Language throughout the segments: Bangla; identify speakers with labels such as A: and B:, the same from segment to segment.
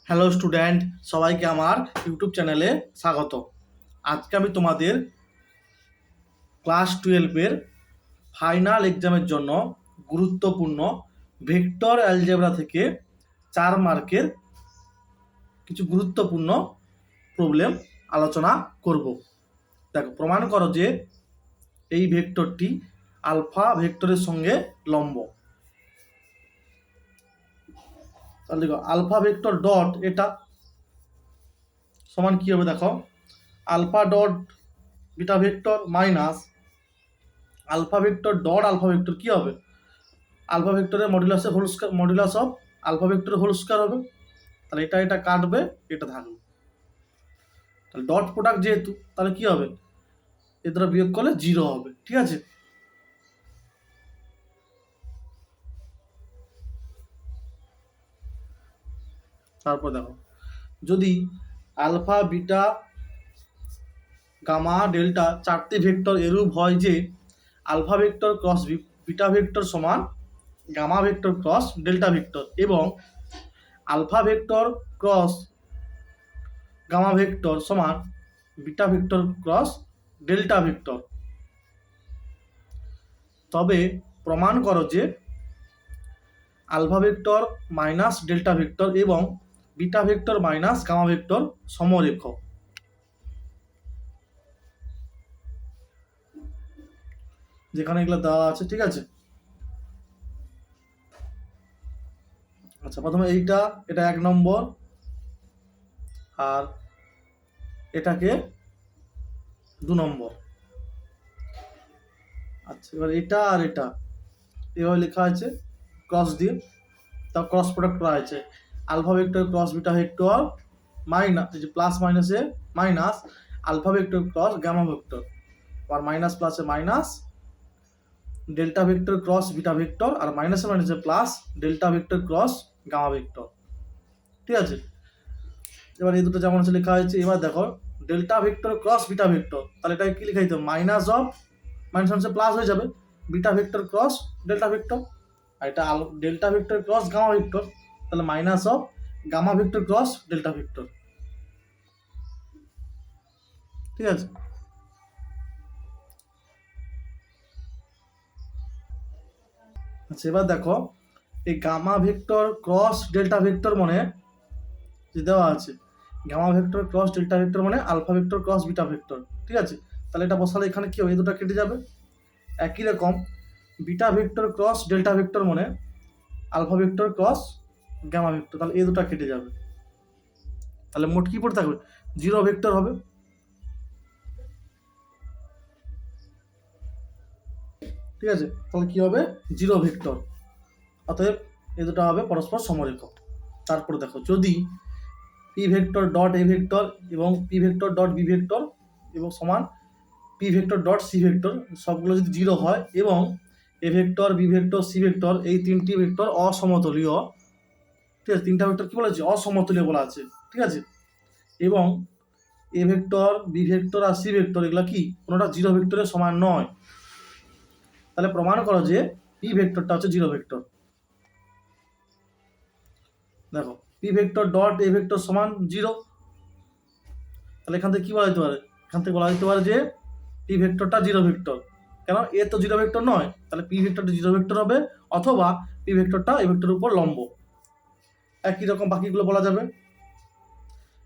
A: হ্যালো স্টুডেন্ট, সবাইকে আমার ইউটিউব চ্যানেলে স্বাগত। আজকে আমি তোমাদের ক্লাস 12-এর ফাইনাল এক্সামের জন্য গুরুত্বপূর্ণ ভেক্টর অ্যালজেব্রা থেকে 4 মার্কের কিছু গুরুত্বপূর্ণ প্রবলেম আলোচনা করব। দেখো, প্রমাণ করো যে এই ভেক্টরটি আলফা ভেক্টরের সঙ্গে লম্ব। তাহলে দেখো, আলফা ভেক্টর ডট এটা সমান কী হবে? দেখো, alpha dot beta vector minus alpha vector dot alpha vector কী হবে? আলফা ভেক্টরের মডুলাসের whole square, modulus of alpha ভেক্টরের হোল স্কয়ার হবে। তাহলে এটা কাটবে, এটা থাকবে। তাহলে ডট প্রোডাক্ট যেহেতু, তাহলে কী হবে? এ দ্বারা বিয়োগ করলে 0 হবে। ঠিক আছে, তারপর দেখো, যদি আলফা বিটা গামা ডেল্টা 4টি ভেক্টর এরূপ হয় যে alpha vector cross beta vector সমান gamma vector cross delta vector এবং alpha vector cross gamma vector সমান beta vector cross delta vector, তবে প্রমাণ করো যে alpha vector minus delta vector এবং beta vector minus gamma vector সমরেখ। যেখানে এগুলো দেওয়া আছে। ঠিক আছে, আচ্ছা, প্রথমে এটা 1 নম্বর, আর এটাকে 2 নম্বর। আচ্ছা, এবার এটা আর এটা এভাবে লেখা আছে ক্রস দিয়ে, তা ক্রস প্রোডাক্ট করা হয়েছে। Alpha vector cross beta vector minus, এই যে প্লাস মাইনাসে minus alpha vector cross gamma vector, আর মাইনাস প্লাসে minus delta vector cross beta vector, আর মাইনাসে মাইনাসে plus delta vector cross gamma vector. ঠিক আছে, এবার এই দুটো যেমন আছে লেখা হয়েছে। এবার দেখো, delta vector cross beta vector, তাহলে এটাকে কি লেখা যেত? মাইনাস অফ মাইনাস মাইনাসে প্লাস হয়ে যাবে, beta vector cross delta vector. আর এটা delta vector cross gamma vector, তাহলে minus of gamma vector cross delta vector. ঠিক আছে, আচ্ছা, এবার দেখো, এই gamma vector cross delta vector মানে যে দেওয়া আছে, gamma vector cross delta vector মানে alpha vector cross beta vector. ঠিক আছে, তাহলে এটা বসালে এখানে কি হবে? এই দুটো কেটে যাবে। একই রকম beta vector cross delta vector মানে alpha vector cross gamma vector, তাহলে এই দুটো কেটে যাবে। তাহলে মোট কি পড়ে থাকবে? 0 ভেক্টর হবে। ঠিক আছে, তাহলে কি হবে? 0 ভেক্টর। অতএব এই দুটো হবে পরস্পর সমরেখ। তারপরে দেখো, যদি P vector dot A vector এবং P vector dot B vector এবং সমান P vector dot C vector সবগুলো যদি 0 হয় এবং A vector B vector C vector এই 3টি ভেক্টর অসমতলীয়। ঠিক আছে, 3টা ভেক্টর কি বলা আছে? অসমতলীয় বলা আছে। ঠিক আছে, এবং এ ভেক্টর বি ভেক্টর আর সি ভেক্টর এগুলো কি কোনোটা 0 ভেক্টরের সমান নয়। তাহলে প্রমাণ করো যে পি ভেক্টরটা হচ্ছে 0 ভেক্টর। দেখো, P vector dot A vector সমান 0, তাহলে এখান থেকে কি বলা যেতে পারে? এখান থেকে বলা যেতে পারে যে পি ভেক্টরটা 0 ভেক্টর। কেন? এ তো 0 ভেক্টর নয়, তাহলে পি ভেক্টরটা 0 ভেক্টর হবে, অথবা পি ভেক্টরটা এ ভেক্টরের উপর লম্ব। একই রকম বাকিগুলো বলা যাবে।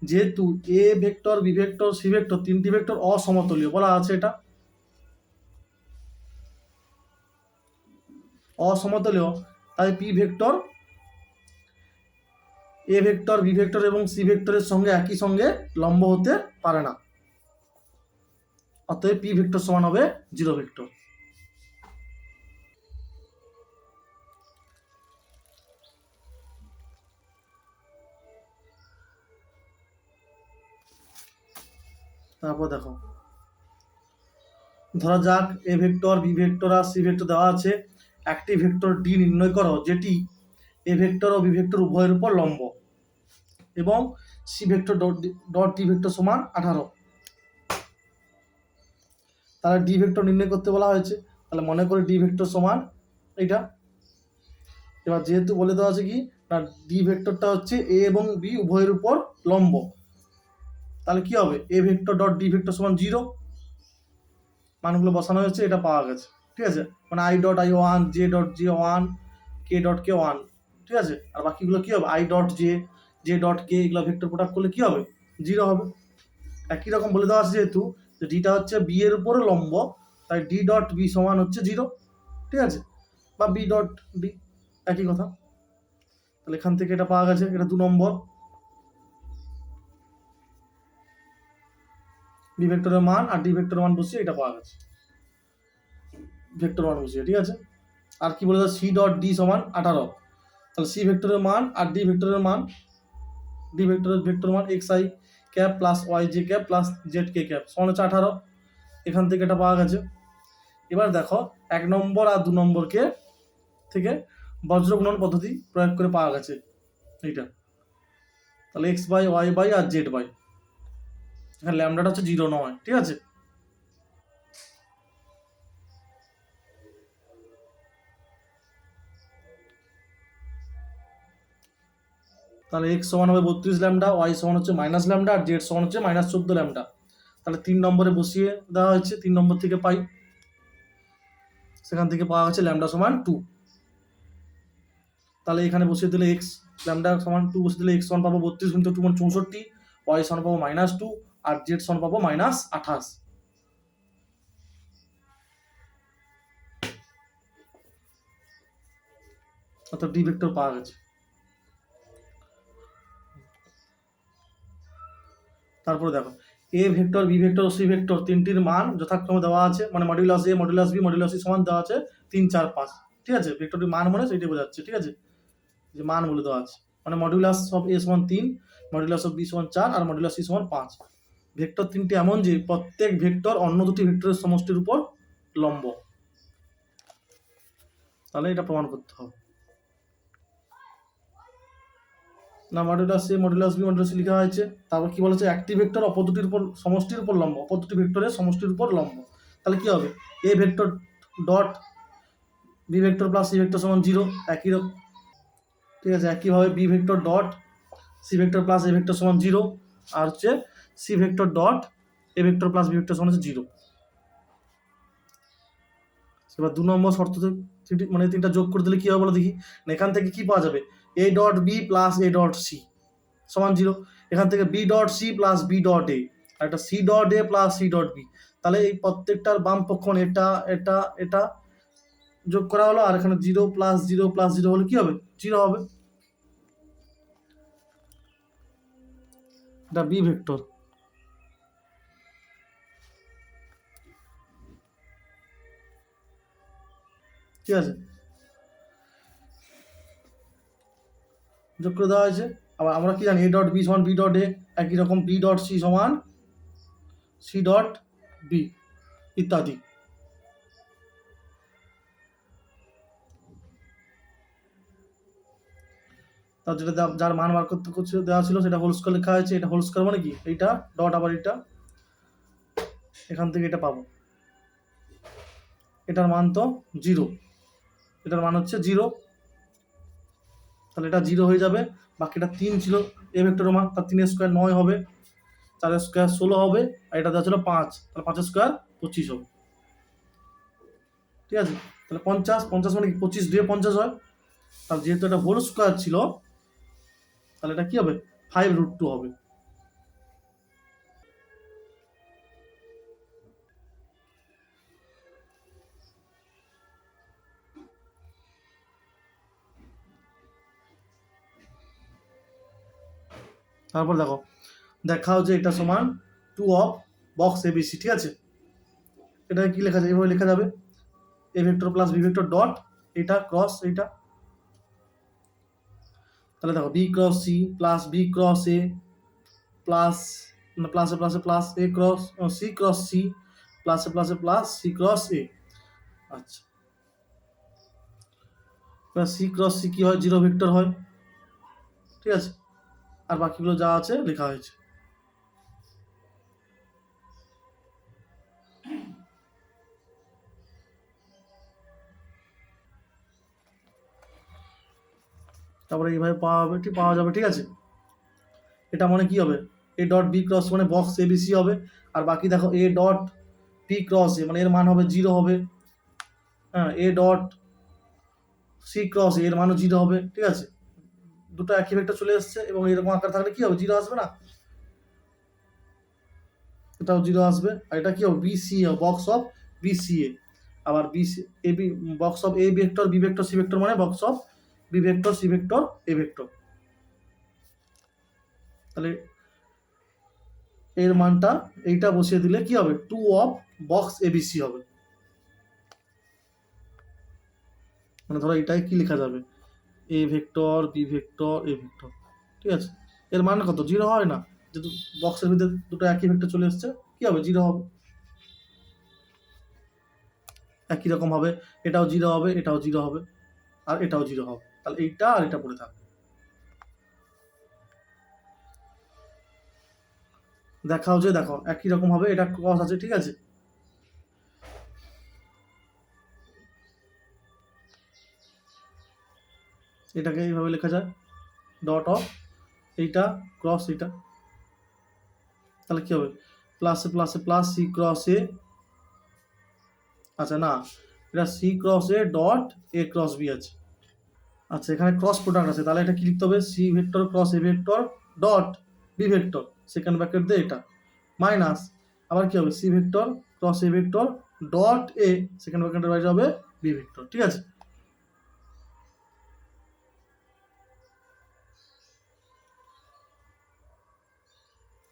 A: যেহেতু A vector B vector C vector 3টি ভেক্টর অসমতলীয় বলা আছে, এটা অসমতলীয়, তাই P vector A vector B vector এবং সি ভেক্টরের সঙ্গে একই সঙ্গে লম্ব হতে পারে না। অতএব পি ভেক্টর সমান হবে 0 ভেক্টর। তারপর দেখো, ধরা যাক এ ভেক্টর বি ভেক্টর আর সি ভেক্টর দেওয়া আছে। একটি ভেক্টর ডি নির্ণয় করো যেটি এ ভেক্টর ও বি ভেক্টর উভয়ের উপর লম্ব এবং C vector dot D vector সমান 18। তাহলে ডি ভেক্টর নির্ণয় করতে বলা হয়েছে। তাহলে মনে করি ডি ভেক্টর সমান এইটা। এবার যেহেতু বলে দেওয়া আছে কি না ডি ভেক্টরটা হচ্ছে এ এবং বি উভয়ের উপর লম্ব, তাহলে কি হবে A vector dot D vector সমান 0, মানগুলো বসানো হয়েছে, এটা পাওয়া গেছে। ঠিক আছে, মানে I dot I 1, J dot J 1, K dot K 1। ঠিক আছে, আর বাকিগুলো কি হবে I dot J, J dot K, এগুলো ভেক্টর প্রোডাক্ট করলে কি হবে 0 হবে। একই রকম বলে দেওয়া আছে যেহেতু যে ডিটা হচ্ছে বি এর উপরে লম্ব, তাই ডি ডট বি সমান হচ্ছে 0। ঠিক আছে, বা বি ডট ডি একই কথা। তাহলে এখান থেকে এটা পাওয়া গেছে, এটা 2 নম্বর। বি ভেক্টরের মান আর ডি ভেক্টরের মান বসিয়ে এটা পাওয়া গেছে, ভেক্টর মান বসিয়ে। ঠিক আছে, আর কি বলে সি ডট ডি সমান 18, তাহলে সি ভেক্টরের মান আর ডি ভেক্টরের মান, ডি ভেক্টরের ভেক্টর মান X I cap plus Y J cap plus Z K cap সমান হচ্ছে 18, এখান থেকে এটা পাওয়া গেছে। এবার দেখো 1 নম্বর আর 2 নম্বরকে থেকে বজ্র গুণন পদ্ধতি প্রয়োগ করে পাওয়া গেছে এইটা, তাহলে এক্স বাই ওয়াই বাই আর জেড বাই, এখানে ল্যামডাটা হচ্ছে 0 নয়। ঠিক আছে, তাহলে এক্স সমান হবে 32 ল্যামডা, ওয়াই সমান হচ্ছে মাইনাস ল্যামডা, আর জেড সমান হচ্ছে -14 ল্যামডা। তাহলে 3 নম্বরে বসিয়ে দেওয়া হয়েছে, 3 নম্বর থেকে পাই, সেখান থেকে পাওয়া গেছে ল্যামডা সমান 2। তাহলে এখানে বসিয়ে দিলে এক্স ল্যামডা সমান 2 বসিয়ে দিলে এক্স সমান পাবো 32 গুণিত 2 মানে 64, ওয়াই সমান পাবো -2, আর জেড সমান পাবো -28। অর্থাৎ ডি ভেক্টর পাওয়া গেছে। তারপরে দেখো এ ভেক্টর বি ভেক্টর ও সি ভেক্টর তিনটির মান যথাক্রমে দেওয়া আছে, মানে modulus A modulus B modulus C সমান দেওয়া আছে 3 4 5। ঠিক আছে, ভেক্টরটির মান মানে সেইটাই বোঝাচ্ছে। ঠিক আছে, যে মান বলে দেওয়া আছে, মানে মডুলাস অফ এ সমান 3, মডুলাস অফ বি সমান 4 আর মডুলাস সি সমান 5। ভেক্টর তিনটি এমন যে প্রত্যেক ভেক্টর অন্য দুটি ভেক্টরের সমষ্টির উপর লম্ব, তাহলে এটা প্রমাণ করতে হবে। না modulus A modulus B modulus C লেখা হয়েছে, তারপর কি বলেছে একটি ভেক্টর অপর দুটির উপর সমষ্টির উপর লম্ব, অপর দুটি ভেক্টরের সমষ্টির উপর লম্ব, তাহলে কি হবে A vector dot B vector plus C vector সমান 0, একই রকম। ঠিক আছে, একইভাবে B vector dot C vector plus A vector সমান 0, আর হচ্ছে C vector dot A vector plus B vector সমান হচ্ছে 0। এবার 2 নম্বর শর্ত মানে 3টা যোগ করে দিলে কি হবে বলো দেখি, এখান থেকে কি পাওয়া যাবে A dot B plus A dot C সমান 0, এখান থেকে B dot C plus B dot A, আর একটা C dot A plus C dot B, তাহলে এই প্রত্যেকটার বাম পক্ষ এটা এটা এটা যোগ করা হলো, আর এখানে 0 প্লাস 0 প্লাস 0 হলে কি হবে 0 হবে, এটা বি ভেক্টর। ঠিক আছে, যোগ করে দেওয়া হয়েছে। আবার আমরা কি জানি এ ডট বি সমান বি ডট এ, একই রকম বি ডট সি সমান সি ডট বি ইত্যাদি। তার যেটা যার মান বার করতে দেওয়া ছিল সেটা হোল স্কোয়ার লেখা হয়েছে, এটা হোল স্কোয়ার মানে কি এইটা ডট আবার এটা, এখান থেকে এটা পাবো, এটার মান তো 0, এটার মান হচ্ছে 0, তাহলে এটা 0 হয়ে যাবে। বাকিটা 3 ছিল এ ভেক্টরের মান, তার 3 স্কোয়ার 9 হবে, 4 স্কোয়ার 16 হবে, আর এটা দেওয়া ছিল 5, তাহলে 5 স্কোয়ার 25 হবে। ঠিক আছে, তাহলে 50 50 মানে কি 25 দিয়ে 50 হয়, আর যেহেতু এটা হোল স্কোয়ার ছিল তাহলে এটা কি হবে 5√2 হবে। তারপর দেখো দেখাও যে এটা সমান 2 অফ বক্স এবিসি। ঠিক আছে, এটা কি লেখা যায় এভাবে লেখা যাবে A vector plus B vector dot এটা ক্রস এইটা, তাহলে দেখো B cross C plus B cross A plus প্লাসে প্লাসে plus A cross C cross C প্লাসে প্লাসে প্লাস সি ক্রস এ। আচ্ছা, এবার সি ক্রস সি কি হয় 0 ভেক্টর হয়। ঠিক আছে, আর বাকিগুলো যা আছে লেখা হয়েছে। তারপরে এইভাবে পাওয়া যাবে, ঠিক আছে। এটা মানে কি হবে, এ ডট বি ক্রস মানে বক্স এবিসি হবে। আর বাকি দেখো এ ডট পি ক্রস এ মানে এর মান হবে 0 হবে। হ্যাঁ, এ ডট সি ক্রস এর মানও 0 হবে, ঠিক আছে। দুটো একই ভেক্টর চলে এসছে, এবং এরকম আকার থাকলে কি হবে, 0 আসবে না, এটাও 0 আসবে। আর এটা কি হবে, বিসিএ, বক্স অফ বিসিএ। আবার BC A B, box of A vector B vector C vector মানে box of B vector C vector A vector. তাহলে এর মানটা এইটা বসিয়ে দিলে কি হবে, 2 অফ বক্স এবিসি হবে। মানে ধরো এটাই কি লেখা যাবে, A vector B vector A vector, ঠিক আছে। এর মান কত, 0 হয় না, যেহেতু বক্সের ভিতরে দুটো একই ভেক্টর চলে এসছে, কি হবে, 0 হবে। একই রকম হবে, এটাও 0 হবে, এটাও 0 হবে, আর এটাও 0 হবে। তাহলে এইটা আর এটা পড়ে থাকবে। দেখাও যে দেখো একই রকম হবে, এটা ক্রস আছে, ঠিক আছে। এটাকে এইভাবে লেখা যায়, ডট অফ এইটা ক্রস এইটা। তাহলে কি হবে, প্লাসে প্লাসে প্লাস সি ক্রস এ, আচ্ছা না, এটা C cross A dot A cross B আছে। আচ্ছা, এখানে ক্রস প্রোডাক্ট আছে, তাহলে এটা কি লিখতে হবে, C vector cross A vector dot B vector second bracket দিয়ে এটা মাইনাস, আবার কি হবে, C vector cross A vector dot A second ব্র্যাকেটের বাইরে হবে বি ভেক্টর, ঠিক আছে।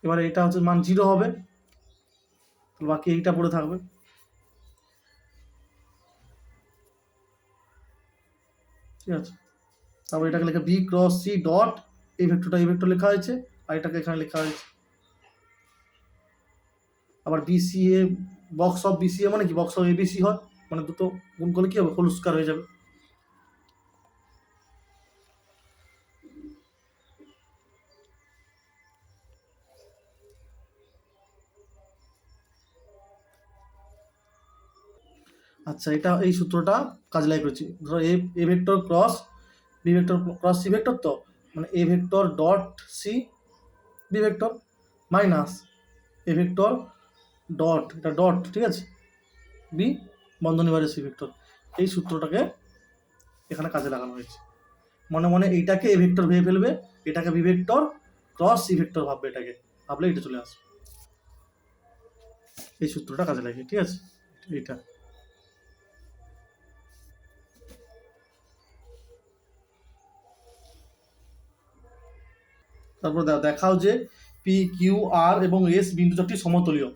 A: এবারে এটা হচ্ছে মান 0 হবে, বাকি এইটা পড়ে থাকবে, ঠিক আছে। তারপর এটাকে লেখা বি ক্রস সি ডট এই ভেক্টরটা এই ভেক্টর লেখা হয়েছে, আর এটাকে এখানে লেখা হয়েছে। আবার বিসিএ, বক্স অফ বিসিএ মানে কি, বক্স অফ এবিসি হয়, মানে দুটো গুণ করলে কি হবে, হোল স্কয়ার হয়ে যাবে। আচ্ছা, এটা এই সূত্রটা কাজে লাগিয়ে করেছি। ধরো A vector cross B vector cross C vector, তো মানে A vector dot C B vector minus A vector dot, এটা ডট, ঠিক আছে, বি বন্ধনী বাইরে সি ভেক্টর। এই সূত্রটাকে এখানে কাজে লাগানো হয়েছে। মনে মনে এইটাকে এ ভেক্টর ভেবে ফেলবে, এটাকে B vector cross C vector ভাববে, এটাকে ভাবলে এটা চলে আসবে। এই সূত্রটা কাজে লাগে, ঠিক আছে, এইটা। তারপর দেখাও যে পি কিউ আর এবং এস বিন্দু চারটি সমতলীয়।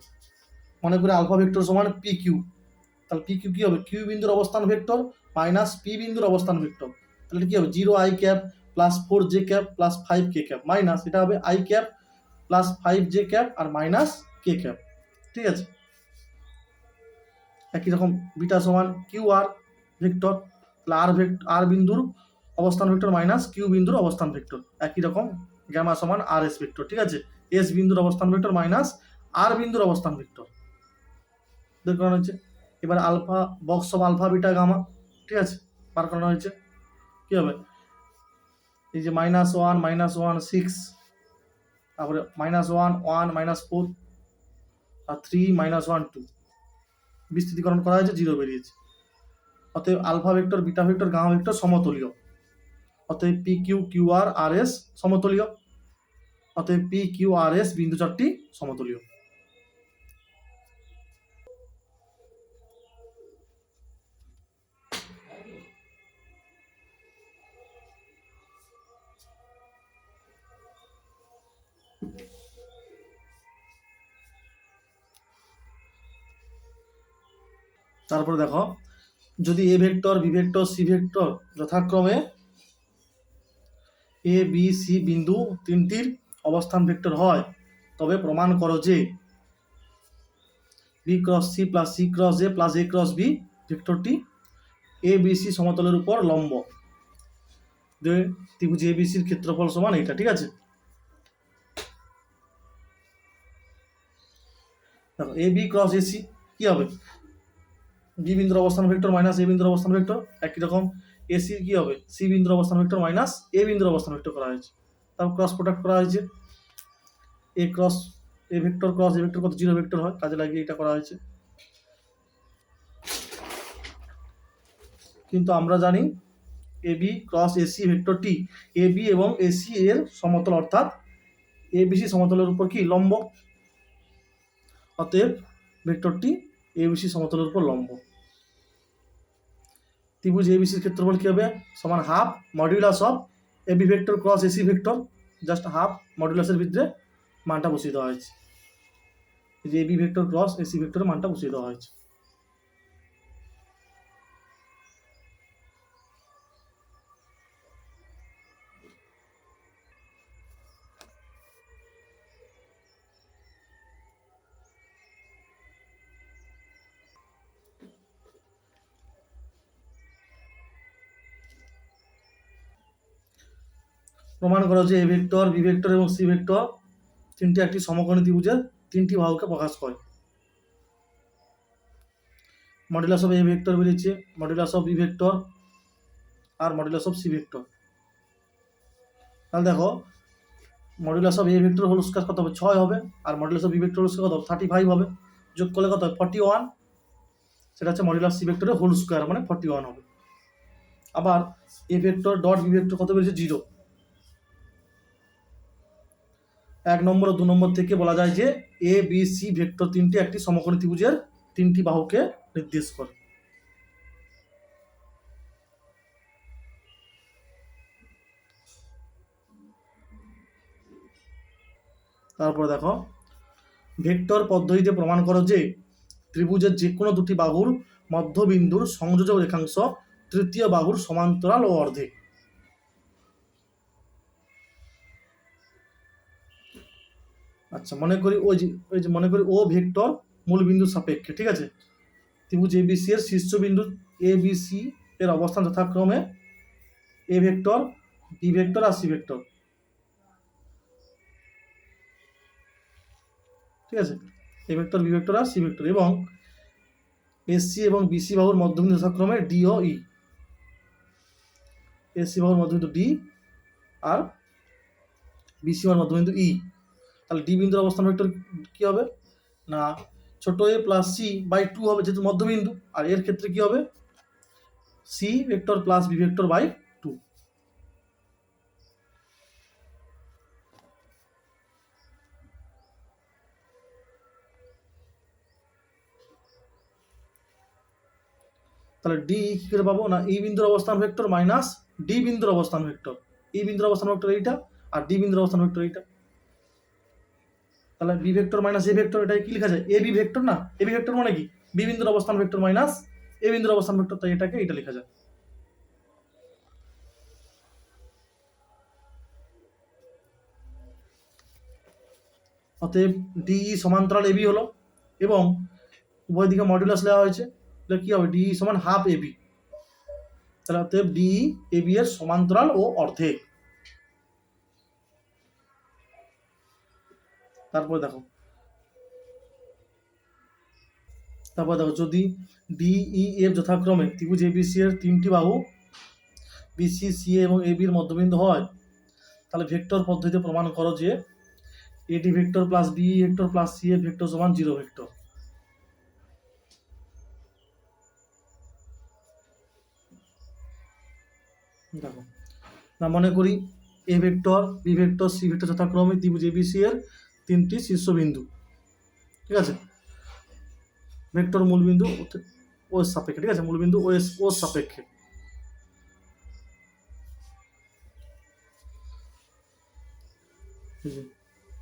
A: মনে করে আলফা ভেক্টর সমান পি কিউ, তাহলে পি কিউ কি হবে, কিউ বিন্দুর অবস্থান ভেক্টর মাইনাস পি বিন্দুর অবস্থান ভেক্টর। তাহলে এটা কি হবে, 0 I cap plus 4 J cap plus 5 K cap minus এটা হবে I cap plus 5 J cap আর মাইনাস কে ক্যাপ, ঠিক আছে। একই রকম বিটা সমান কিউ আর ভেক্টর, তাহলে আর বিন্দুর অবস্থান ভেক্টর মাইনাস কিউ বিন্দুর অবস্থান ভেক্টর। একই রকম গ্যামা সমান আর এস ভেক্টর, ঠিক আছে। এস বিন্দুর অবস্থান ভেক্টর মাইনাস আর বিন্দুর অবস্থান ভেক্টর বের করানো হয়েছে। এবার alpha, box of alpha beta gamma, ঠিক আছে, বার করানো হয়েছে। কি হবে, এই যে -1 -1 6, তারপরে -1 1 -4 আর 3 -1 2 বিস্তৃতিকরণ করা হয়েছে, 0 বেরিয়েছে। অতএব alpha vector beta vector gamma vector সমতলীয়। অতএব P Q Q R R S সমতলীয়। অতএব পি কিউ আর এস বিন্দু চারটি সমতলীয়। তারপরে দেখো, যদি A vector B vector C vector যথাক্রমে এ বি সি বিন্দু তিনটির অবস্থান ভেক্টর হয়, তবে প্রমাণ করো যে B cross C plus C cross A plus A cross B ভেক্টরটি এ বি সি সমতলের উপর লম্ব। যে ত্রিভুজ এ বি সির ক্ষেত্রফল সমান এটা, ঠিক আছে। দেখো A B cross A C কি হবে, বি বিন্দুর অবস্থান ভেক্টর মাইনাস এ বিন্দুর অবস্থান ভেক্টর। একই রকম এসির কি হবে সি বিন্দুর অবস্থান ভেক্টর মাইনাস এ বিন্দুর অবস্থান ভেক্টর করা হয়েছে, তারপর ক্রস প্রোডাক্ট করা হয়েছে, A cross A vector cross A vector কত জিরো ভেক্টর হয়, কাজে লাগিয়ে এটা করা হয়েছে। কিন্তু আমরা জানি এ বি ক্রস এসি ভেক্টরটি এ বি এবং এসি এর সমতল, অর্থাৎ এ বিসি সমতলের উপর কি লম্ব, অতএব ভেক্টরটি এ বিসি সমতলের উপর লম্ব। ত্রিভুজ এ বিসির ক্ষেত্রফল কি হবে সমান half modulus of A B vector cross AC vector, just half মডিউলাসের ভিতরে মানটা বসিয়ে দেওয়া হয়েছে, যে A B vector cross AC ভেক্টরের মানটা বসিয়ে দেওয়া হয়েছে। প্রমাণ করা যে এ ভেক্টর বি ভেক্টর এবং সি ভেক্টর তিনটি একটি সমকোণী ত্রিভুজের তিনটি বাহুকে প্রকাশ করে। মডুলাস অফ এ ভেক্টর বেরিয়েছে, মডুলাস অফ বি ভেক্টর আর মডুলাস অফ সি ভেক্টর। তাহলে দেখো modulus of A vector whole square কত হবে 6 হবে, আর modulus of B vector whole square কত 35 হবে, যোগ করলে কত হবে 41, সেটা হচ্ছে মডুলাস সি ভেক্টরের হোল স্কয়ার মানে 41 হবে। আবার A vector dot B vector কত বেরিয়েছে 0। 1 নম্বর ও 2 নম্বর থেকে বলা যায় যে এ বি সি ভেক্টর তিনটি একটি সমকোণী ত্রিভুজের তিনটি বাহুকে নির্দেশ করে। তারপর দেখো ভেক্টর পদ্ধতিতে প্রমাণ করো যে ত্রিভুজের যে কোনো দুটি বাহুর মধ্যবিন্দুর সংযোজক রেখাংশ তৃতীয় বাহুর সমান্তরাল ও অর্ধেক। আচ্ছা মনে করি ওই যে মনে করি ও ভেক্টর মূল বিন্দুর সাপেক্ষে, ঠিক আছে, ত্রিভুজ এবিসি এর শীর্ষবিন্দু এবিসি এর অবস্থান যথাক্রমে এ ভেক্টর বি ভেক্টর আর সি ভেক্টর, ঠিক আছে, এ ভেক্টর বি ভেক্টর আর সি ভেক্টর, এবং এসসি এবং বিসি বাহুর মধ্যবিন্দু যথাক্রমে ডি ও ই। এসসি বাহুর মধ্যবিন্দু ডি আর বিসি বাহুর মধ্যবিন্দু ই। তাহলে ডি বিন্দুর অবস্থান ভেক্টর কি হবে না ছোট এ প্লাস সি বাই 2 হবে যেহেতু মধ্যবিন্দু, আর এর ক্ষেত্রে কি হবে C vector plus B vector by 2। তাহলে ডি কি করে পাবো না এই বিন্দুর অবস্থান ভেক্টর মাইনাস ডি বিন্দুর অবস্থান ভেক্টর, এই বিন্দুর অবস্থান ভেক্টর এইটা আর ডি বিন্দুর অবস্থান ভেক্টর এইটা। তাহলে B vector minus A vector, এটাই কি লেখা যায় এ বি ভেক্টর না, এ বি ভেক্টর মানে কি বি বিন্দুর অবস্থান ভেক্টর মাইনাস এ বিন্দুর অবস্থান ভেক্টর, তাই এটাকে এটা লেখা যায়। অতএব ডি সমান্তরাল এবি হলো এবং উভয় দিকে মডুলাস দেওয়া হয়েছে, তাহলে কি হবে ডি সমান হাফ এবি, তাহলে অতএব ডি এবি এর সমান্তরাল ও অর্ধেক। তারপর দেখো যদি ডি ই এফ যথাক্রমে ত্রিভুজ এবিসি এর তিনটি বাহু বিসি সি এবং এবির মধ্যবিন্দু হয়, তাহলে ভেক্টর পদ্ধতিতে প্রমাণ করো যে AD vector plus B vector plus C A vector সমান 0 ভেক্টর। দেখো না মনে করি A vector B vector C vector যথাক্রমে ত্রিভুজ এবিসি এর তিনটি শীর্ষবিন্দু, ঠিক আছে, ভেক্টর মূলবিন্দু ও সাপেক্ষে, ঠিক আছে, মূলবিন্দু ও সাপেক্ষে।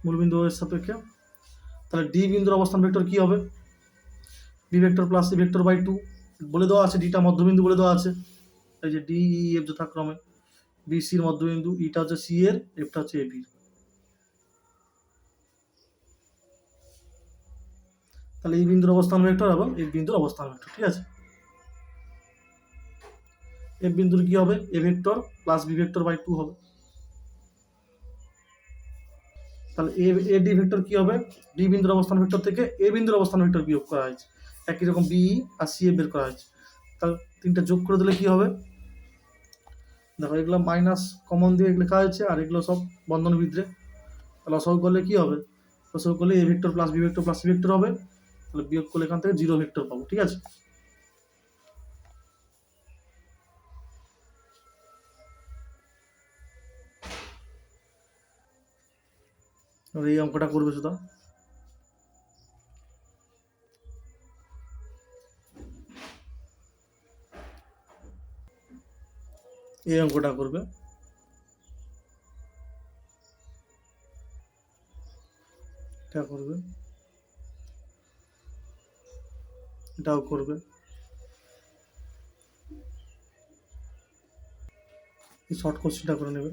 A: মূলবিন্দু ও সাপেক্ষে, তাহলে ডি বিন্দুর অবস্থান ভেক্টর কি হবে B vector plus C vector by 2 বলে দেওয়া আছে, ডিটা মধ্যবিন্দু বলে দেওয়া আছে, এই যে ডি ই এফ যথাক্রমে বিসির মধ্যবিন্দু, ইটা হচ্ছে সি এর, এফটা হচ্ছে এ বির। তাহলে এই বিন্দুর অবস্থান ভেক্টর এবং এই বিন্দুর অবস্থান ভেক্টর, ঠিক আছে। এফ বিন্দুর কি হবে A vector plus B vector by 2 হবে, তাহলে এ ডি ভেক্টর কি হবে ডি বিন্দুর অবস্থান ভেক্টর থেকে এ বিন্দুর অবস্থান ভেক্টর বিয়োগ করা হয়েছে, একই রকম বি আর সি এ বের করা হয়েছে, তাহলে তিনটা যোগ করে দিলে কি হবে দেখো এগুলো মাইনাস কমন দিয়ে লেখা হয়েছে, আর এগুলো সব বন্ধনের ভিতরে। লসাগু করলে কি হবে? লসাগু করলে A vector plus B vector plus C vector হবে, তাহলে বিয়োগ করলে এখান থেকে 0 ভেক্টর পাবো। ঠিক আছে, এই অঙ্কটা করবে শুধু। এই অঙ্কটা করবে, এটা করবে, এটাও করবে। এই শর্ট কোশ্চেনটা করে নেবে।